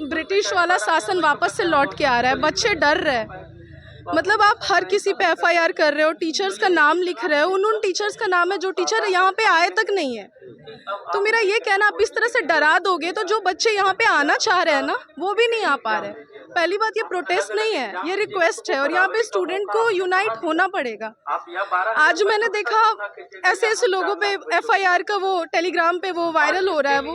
British वाला शासन वापस से लौट के आ रहा है, बच्चे डर रहे हैं। मतलब आप हर किसी पे एफआईआर कर रहे हो, टीचर्स का नाम लिख रहे हो, उन टीचर्स का नाम है जो टीचर यहाँ पे आए तक नहीं है। तो मेरा ये कहना, आप इस तरह से डरा दोगे तो जो बच्चे यहाँ पे आना चाह रहे हैं ना, वो भी नहीं आ पा रहे। पहली बात, ये प्रोटेस्ट नहीं है, ये रिक्वेस्ट है, और यहाँ पे स्टूडेंट को यूनाइट होना पड़ेगा। आज मैंने देखा ऐसे ऐसे लोगों पे एफआईआर का वो टेलीग्राम पे वो वायरल हो रहा है। वो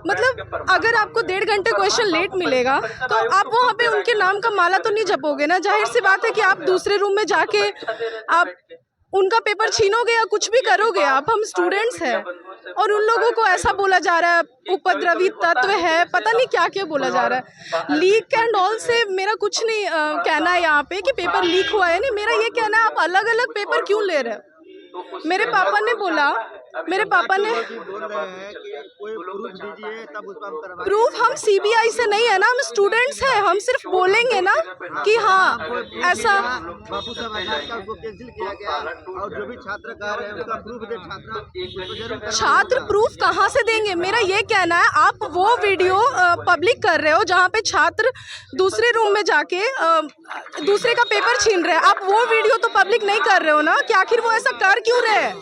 मतलब अगर आपको 1.5 घंटे क्वेश्चन लेट मिलेगा तो आप वहाँ पे उनके नाम का माला तो नहीं जपोगे ना। जाहिर सी बात है कि आप दूसरे रूम में जाके आप उनका पेपर छीनोगे या कुछ भी करोगे आप। हम स्टूडेंट्स हैं और उन लोगों को ऐसा बोला जा रहा है, उपद्रवी तत्व है, पता नहीं क्या क्या बोला जा रहा है। लीक एंड ऑल से मेरा कुछ नहीं कहना है यहाँ पे कि पेपर लीक हुआ है। नहीं, मेरा ये कहना है, आप अलग अलग पेपर क्यों ले रहे हो। मेरे पापा ने बोला, मेरे पापा ने बोल रहे हैं कि कोई प्रूफ दीजिए तब उसको हम करवाएंगे। प्रूफ हम सीबीआई से नहीं है ना, हम स्टूडेंट्स हैं, हम सिर्फ बोलेंगे ना कि हाँ ऐसा। बापू साहब आजाद का उसको कैंसिल किया गया और जो भी छात्र कह रहे हैं उसका प्रूफ दे। छात्र प्रूफ कहाँ से देंगे। मेरा ये कहना है, आप वो वीडियो पब्लिक कर रहे हो जहाँ पे छात्र दूसरे रूम में जाके दूसरे का पेपर छीन रहे हैं। आप वो वीडियो तो पब्लिक नहीं कर रहे हो ना कि आखिर वो ऐसा कर क्यों रहे हैं।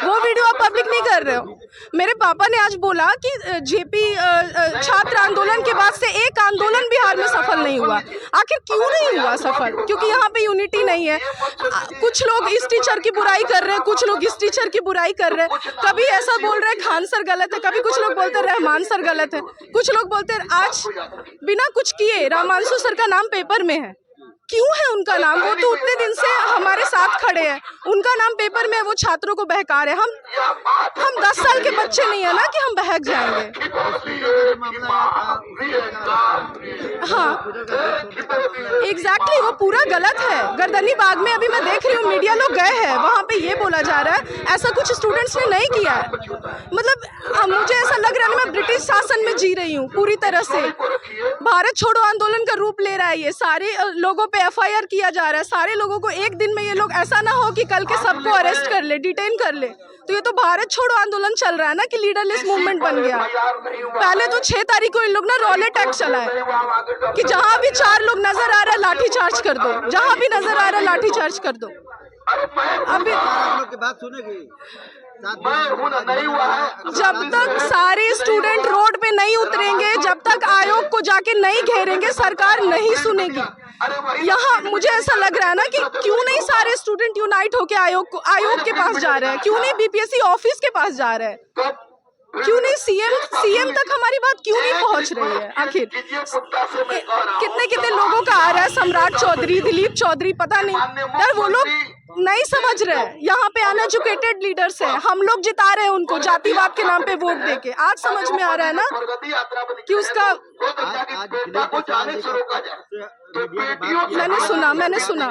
वो वीडियो आप पब्लिक नहीं कर रहे हो। मेरे पापा ने आज बोला कि जेपी छात्र आंदोलन के बाद से एक आंदोलन बिहार में सफल नहीं हुआ। आखिर क्यों नहीं हुआ सफल? क्योंकि यहाँ पे यूनिटी नहीं है। कुछ लोग इस टीचर की बुराई कर रहे हैं, कुछ लोग इस टीचर की बुराई कर रहे हैं। कभी ऐसा बोल रहे हैं खान सर गलत है, कभी कुछ लोग बोलते हैं रहमान सर गलत है, कुछ लोग बोलते हैं आज बिना कुछ किए रामांशु सर का नाम पेपर में है। क्यों है उनका नाम? वो तो उतने दिन से हमारे साथ खड़े हैं, उनका नाम पेपर में है, वो छात्रों को बहका रहे हैं। हम 10 साल के बच्चे नहीं है ना कि हम बहक जाएंगे। हाँ एग्जैक्टली, वो पूरा गलत है। गर्दनी बाग में अभी मैं देख रही हूँ मीडिया लोग गए हैं, वहाँ पे ये बोला जा रहा है ऐसा कुछ स्टूडेंट्स ने नहीं किया है। मतलब मुझे ऐसा लग रहा है मैं ब्रिटिश शासन में जी रही हूँ पूरी तरह से। भारत छोड़ो आंदोलन का रूप ले रहा है ये। सारे लोगों पे एफआईआर किया जा रहा है, सारे लोगों को एक दिन में। ये लोग ऐसा ना हो कि कल के सबको अरेस्ट कर ले, डिटेन कर ले। तो ये तो भारत छोड़ो आंदोलन चल रहा है ना कि लीडरलेस मूवमेंट बन गया। पहले तो 6 तारीख को इन लोग ना रॉलेट एक्ट चलाए कि जहां भी 4 लोग नजर आ रहा है लाठी चार्ज कर दो, जहां भी नजर आ रहा है लाठी चार्ज कर दो। अभी बात सुनेगी, जब तक सारे स्टूडेंट रोड पे नहीं उतरेंगे, जब तक आयोग को जाके नहीं घेरेंगे, सरकार नहीं सुनेगी। यहाँ मुझे ऐसा लग रहा है ना कि क्यों नहीं सारे स्टूडेंट यूनाइट होके आयोग के पास जा रहे हैं, क्यों नहीं बीपीएससी ऑफिस के पास जा रहे हैं, क्यों नहीं सीएम तक हमारी बात क्यों नहीं पहुंच रही है। आखिर कितने कितने लोगों का आ रहा है, सम्राट चौधरी, दिलीप चौधरी, पता नहीं यार। वो लोग नहीं समझ रहे हैं, यहाँ पे अनएजुकेटेड लीडर्स हैं, हम लोग जिता रहे हैं उनको जातिवाद के नाम पे वोट देके। आज समझ में आ रहा है ना कि उसका मैंने सुना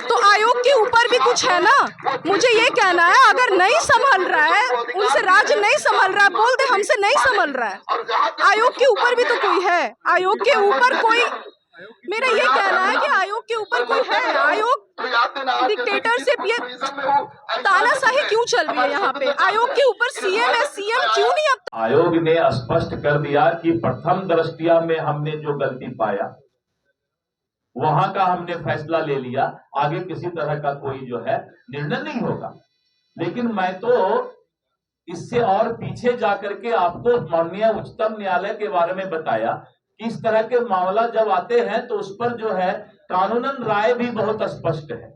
तो आयोग के ऊपर भी कुछ है ना। मुझे ये कहना है, अगर नहीं संभल रहा है, उनसे राज्य नहीं संभल रहा है, बोल दे हमसे नहीं संभल रहा है। आयोग के ऊपर भी तो कोई है, आयोग के ऊपर कोई। मेरा ये कहना है कि आयोग के ऊपर कोई है। आयोग डिक्टेटरशिप, ये तानाशाही क्यों चल रही है यहाँ पे? आयोग के ऊपर सीएम है, सीएम क्यों नहीं? अब आयोग ने स्पष्ट कर दिया कि प्रथम दृष्टया में हमने जो गलती पाया वहां का हमने फैसला ले लिया, आगे किसी तरह का कोई जो है निर्णय नहीं होगा। लेकिन मैं तो इससे और पीछे जाकर के आपको माननीय उच्चतम न्यायालय के बारे में बताया कि इस तरह के मामला जब आते हैं तो उस पर जो है कानूनन राय भी बहुत स्पष्ट है।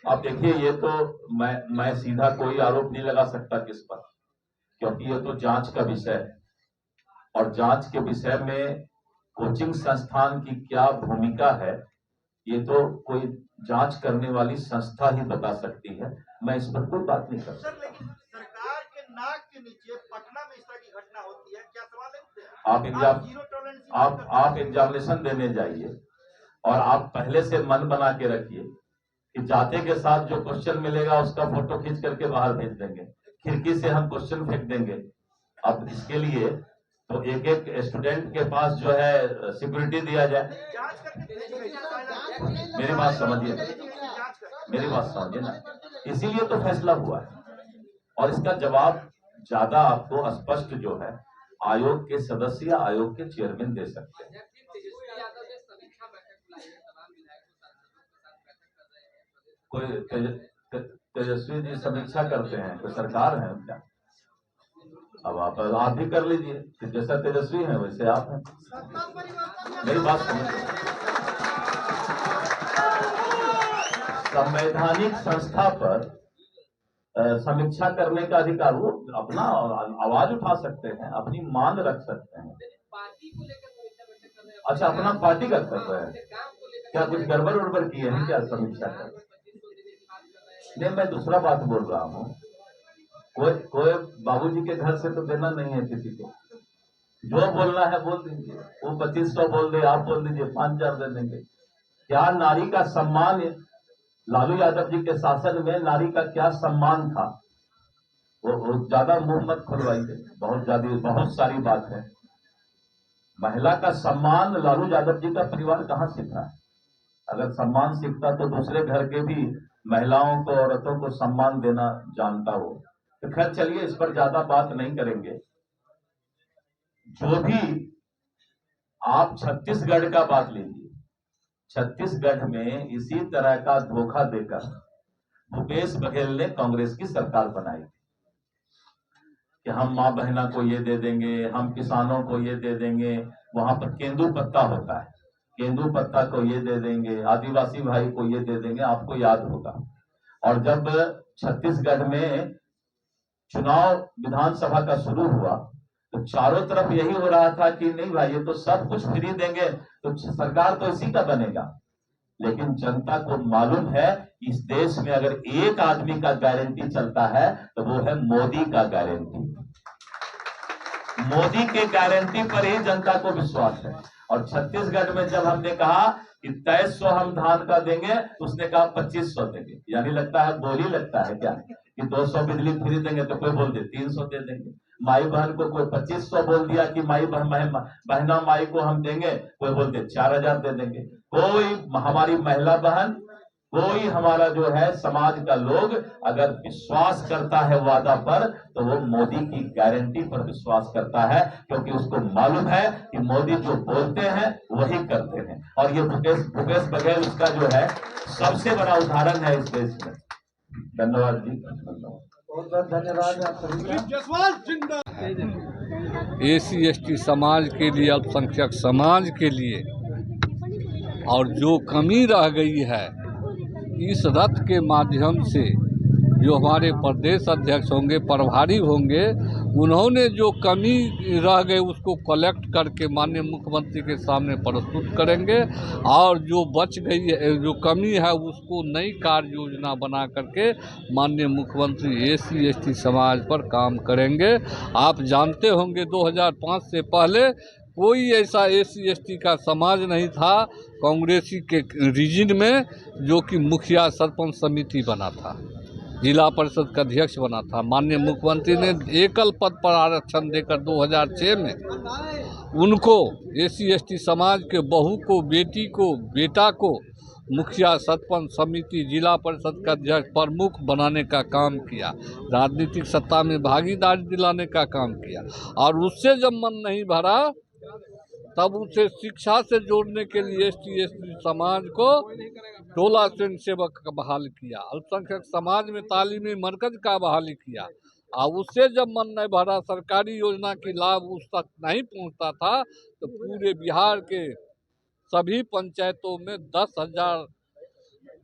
अब देखिए, ये तो मैं सीधा कोई आरोप नहीं लगा सकता किस पर, क्योंकि ये तो जांच का विषय है और जांच के विषय में कोचिंग संस्थान की क्या भूमिका है ये तो कोई जांच करने वाली संस्था ही बता सकती है। मैं इस पर कोई बात नहीं कर सकता। लेकिन सरकार के नाक के नीचे पटना में इस तरह की घटना होती है, क्या सवाल है? आप एग्जामिनेशन देने जाइए और आप पहले से मन बना के रखिए कि जाते के साथ जो क्वेश्चन मिलेगा उसका फोटो खींच करके बाहर भेज देंगे, खिड़की से हम क्वेश्चन फेंक देंगे। अब इसके लिए तो एक एक स्टूडेंट के पास जो है सिक्योरिटी दिया जाए। मेरी बात समझिए, मेरी बात समझिए ना, इसीलिए तो फैसला हुआ है। और इसका जवाब ज्यादा आपको स्पष्ट जो है आयोग के सदस्य या आयोग के चेयरमैन दे सकते हैं। कोई तेजस्वी जी समीक्षा करते हैं, कोई सरकार है क्या? अब आप भी कर लीजिए कि जैसा तेजस्वी है वैसे आप हैं। मेरी बात समझिए, संवैधानिक संस्था पर समीक्षा करने का अधिकार, वो अपना आवाज उठा सकते हैं, अपनी मांग रख सकते हैं। अच्छा, अपना पार्टी का कर रहे हैं क्या? कुछ गड़बड़ उड़बड़ किए हैं क्या समीक्षा कर? नहीं, मैं दूसरा बात बोल रहा हूँ। कोई बाबूजी के घर से तो देना नहीं है किसी को। जो बोलना है बोल दीजिए, वो 2500 बोल दे, आप बोल दीजिए 5000 दे देंगे। क्या नारी का सम्मान, लालू यादव जी के शासन में नारी का क्या सम्मान था? वो ज्यादा मुंह मत खुलवाइए, बहुत सारी बात है। महिला का सम्मान लालू यादव जी का परिवार कहां सीखा है? अगर सम्मान सीखता तो दूसरे घर के भी महिलाओं को, औरतों को सम्मान देना जानता हो। तो खैर चलिए, इस पर ज्यादा बात नहीं करेंगे। जो भी आप छत्तीसगढ़ का बात लीजिए, छत्तीसगढ़ में इसी तरह का धोखा देकर भूपेश बघेल ने कांग्रेस की सरकार बनाई कि हम मां बहना को ये दे देंगे, हम किसानों को ये दे देंगे। वहां पर केंदू पत्ता होता है, केंदू पत्ता को ये दे देंगे, आदिवासी भाई को ये दे देंगे, आपको याद होगा। और जब छत्तीसगढ़ में चुनाव विधानसभा का शुरू हुआ तो चारों तरफ यही हो रहा था कि नहीं भाई, ये तो सब कुछ फ्री देंगे तो सरकार तो इसी का बनेगा। लेकिन जनता को मालूम है इस देश में अगर एक आदमी का गारंटी चलता है तो वो है मोदी का गारंटी। मोदी के गारंटी पर ही जनता को विश्वास है। और छत्तीसगढ़ में जब हमने कहा कि 2300 हम धान का देंगे, उसने कहा 2500 देंगे। यानी लगता है बोली लगता है क्या कि 200 बिजली फ्री देंगे, तो कोई बोल दे 300 दे देंगे। माई बहन को कोई 2500 बोल दिया कि बहना माई को हम देंगे, कोई बोलते 4000 दे देंगे। कोई हमारी महिला बहन, कोई हमारा जो है समाज का लोग अगर विश्वास करता है वादा पर, तो वो मोदी की गारंटी पर विश्वास करता है, क्योंकि उसको मालूम है कि मोदी जो बोलते हैं वही करते हैं। और ये भूपेश बघेल उसका जो है सबसे बड़ा उदाहरण है इस देश में। धन्यवाद जी, धन्यवाद, बहुत बहुत धन्यवाद आप सभी। SC/ST समाज के लिए, अल्पसंख्यक समाज के लिए और जो कमी रह गई है, इस रथ के माध्यम से जो हमारे प्रदेश अध्यक्ष होंगे, प्रभारी होंगे, उन्होंने जो कमी रह गई उसको कलेक्ट करके माननीय मुख्यमंत्री के सामने प्रस्तुत करेंगे। और जो बच गई है, जो कमी है, उसको नई कार्य योजना बना करके माननीय मुख्यमंत्री SC/ST समाज पर काम करेंगे। आप जानते होंगे 2005 से पहले कोई ऐसा SC/ST का समाज नहीं था कांग्रेसी के रीजन में जो कि मुखिया सरपंच समिति बना था, जिला परिषद का अध्यक्ष बना था। माननीय मुख्यमंत्री ने एकल पद पर आरक्षण देकर 2006 में उनको SC/ST समाज के बहू को, बेटी को, बेटा को मुखिया सरपंच समिति, जिला परिषद का अध्यक्ष, प्रमुख बनाने का काम किया, राजनीतिक सत्ता में भागीदारी दिलाने का काम किया। और उससे जब मन नहीं भरा तब उसे शिक्षा से जोड़ने के लिए SC/ST समाज को टोला स्वयंसेवक का बहाल किया, अल्पसंख्यक समाज में तालीमी मरकज का बहाली किया। और उससे जब मन नहीं भरा, सरकारी योजना की लाभ उस तक नहीं पहुंचता था, तो पूरे बिहार के सभी पंचायतों में 10,000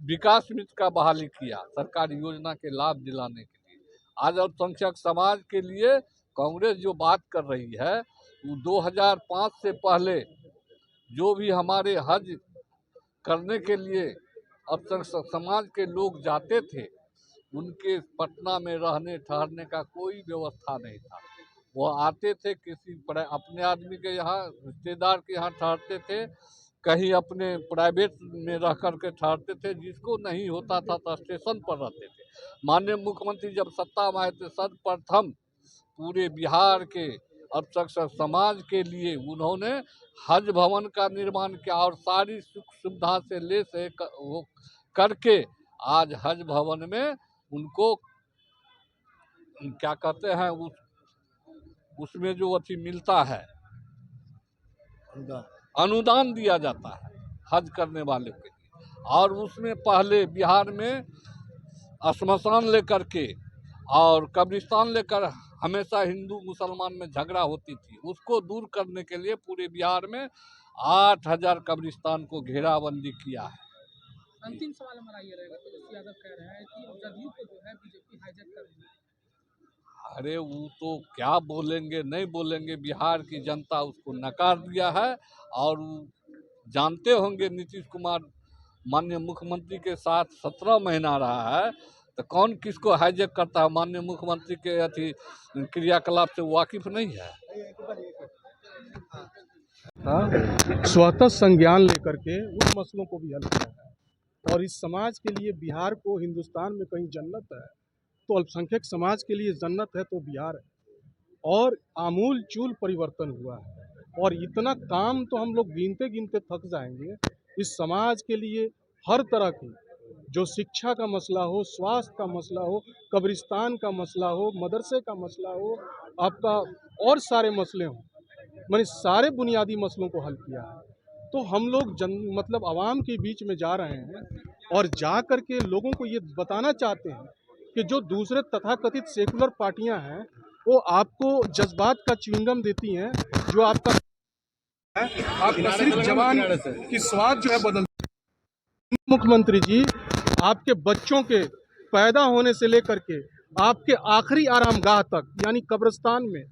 विकास मित्र का बहाली किया सरकारी योजना के लाभ दिलाने के लिए। आज अल्पसंख्यक समाज के लिए कांग्रेस जो बात कर रही है, 2005 से पहले जो भी हमारे हज करने के लिए अल्पसंख्यक समाज के लोग जाते थे, उनके पटना में रहने ठहरने का कोई व्यवस्था नहीं था। वो आते थे किसी अपने आदमी के यहाँ, रिश्तेदार के यहाँ ठहरते थे, कहीं अपने प्राइवेट में रह कर के ठहरते थे। जिसको नहीं होता था तो स्टेशन पर रहते थे। माननीय मुख्यमंत्री जब सत्ता में आए थे, सर्वप्रथम पूरे बिहार के अल्पसंख्यक समाज के लिए उन्होंने हज भवन का निर्माण किया और सारी सुख सुविधा से लेस वो करके आज हज भवन में उनको क्या कहते हैं उसमें जो अथी मिलता है अनुदान दिया जाता है हज करने वाले के लिए। और उसमें पहले बिहार में श्मशान लेकर के और कब्रिस्तान लेकर हमेशा हिंदू मुसलमान में झगड़ा होती थी, उसको दूर करने के लिए पूरे बिहार में 8000 कब्रिस्तान को घेराबंदी किया है। अंतिम सवाल हमारा ये रहेगा, तेजस्वी यादव कह रहे हैं कि जदयू को जो है बीजेपी हाईजैक कर रही है। अरे वो तो क्या बोलेंगे नहीं बोलेंगे, बिहार की जनता उसको नकार दिया है। और जानते होंगे नीतीश कुमार माननीय मुख्यमंत्री के साथ 17 महीना रहा है, तो कौन किसको हाईजैक करता है माननीय मुख्यमंत्री के अथी क्रियाकलाप से वाकिफ नहीं है। स्वतः संज्ञान लेकर के उन मसलों को भी हल किया है। और इस समाज के लिए बिहार को हिंदुस्तान में कहीं जन्नत है तो अल्पसंख्यक समाज के लिए जन्नत है तो बिहार है। और आमूल चूल परिवर्तन हुआ है और इतना काम तो हम लोग गिनते गिनते थक जाएंगे। इस समाज के लिए हर तरह की जो शिक्षा का मसला हो, स्वास्थ्य का मसला हो, कब्रिस्तान का मसला हो, मदरसे का मसला हो, आपका और सारे मसले हों, मैंने सारे बुनियादी मसलों को हल किया है। तो हम लोग मतलब आवाम के बीच में जा रहे हैं और जा कर के लोगों को ये बताना चाहते हैं कि जो दूसरे तथाकथित सेकुलर पार्टियां हैं वो आपको जज्बात का च्युइंगम देती हैं, जो आपका सिर्फ जवान की स्वाद जो है बदल। मुख्यमंत्री जी आपके बच्चों के पैदा होने से लेकर के आपके आखिरी आरामगाह तक यानी कब्रिस्तान में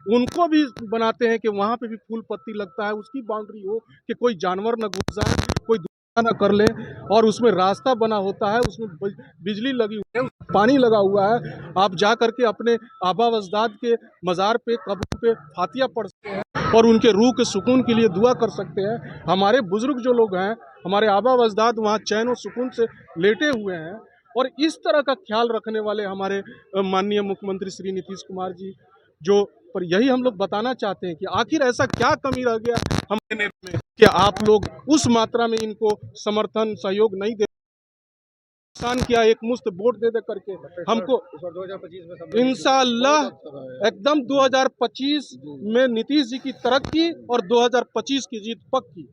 उनको भी बनाते हैं कि वहाँ पे भी फूल पत्ती लगता है, उसकी बाउंड्री हो कि कोई जानवर न घुस जाए, कोई न कर ले। और उसमें रास्ता बना होता है, उसमें बिजली लगी हुई है, पानी लगा हुआ है। आप जा करके अपने आबा अजदाद के मज़ार पे कब्र पे फातिया पढ़ सकते हैं और उनके रूह के सुकून के लिए दुआ कर सकते हैं। हमारे बुजुर्ग जो लोग हैं, हमारे आबा अजदाद वहाँ चैन और सुकून से लेटे हुए हैं। और इस तरह का ख्याल रखने वाले हमारे माननीय मुख्यमंत्री श्री नीतीश कुमार जी, जो पर यही हम लोग बताना चाहते हैं कि आखिर ऐसा क्या कमी रह गया हमारे नेता में कि आप लोग उस मात्रा में इनको समर्थन सहयोग नहीं दे। किसान क्या एक मुश्त वोट दे करके हमको 2025 में इंशाअल्लाह एकदम 2025 में नीतीश जी की तरक्की और 2025 की जीत पक्की।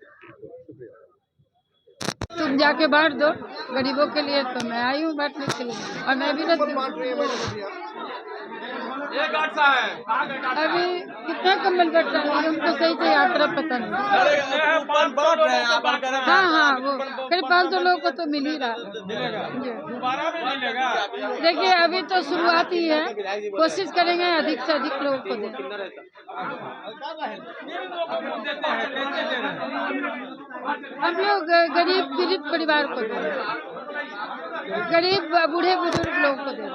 तुम जाके बांट दो गरीबों के लिए, तो मैं आई हूँ बांटने के लिए और मैं भी अभी कितना कम्बल बट रहा है हमको सही से यात्रा पता नहीं। हाँ वो करीब 500 लोगों को तो मिल ही रहा है। देखिए अभी तो शुरुआत ही है, कोशिश करेंगे अधिक से अधिक लोगों को दें। हम लोग गरीब पीड़ित परिवार को दें, गरीब बूढ़े बुजुर्ग लोगों को दें।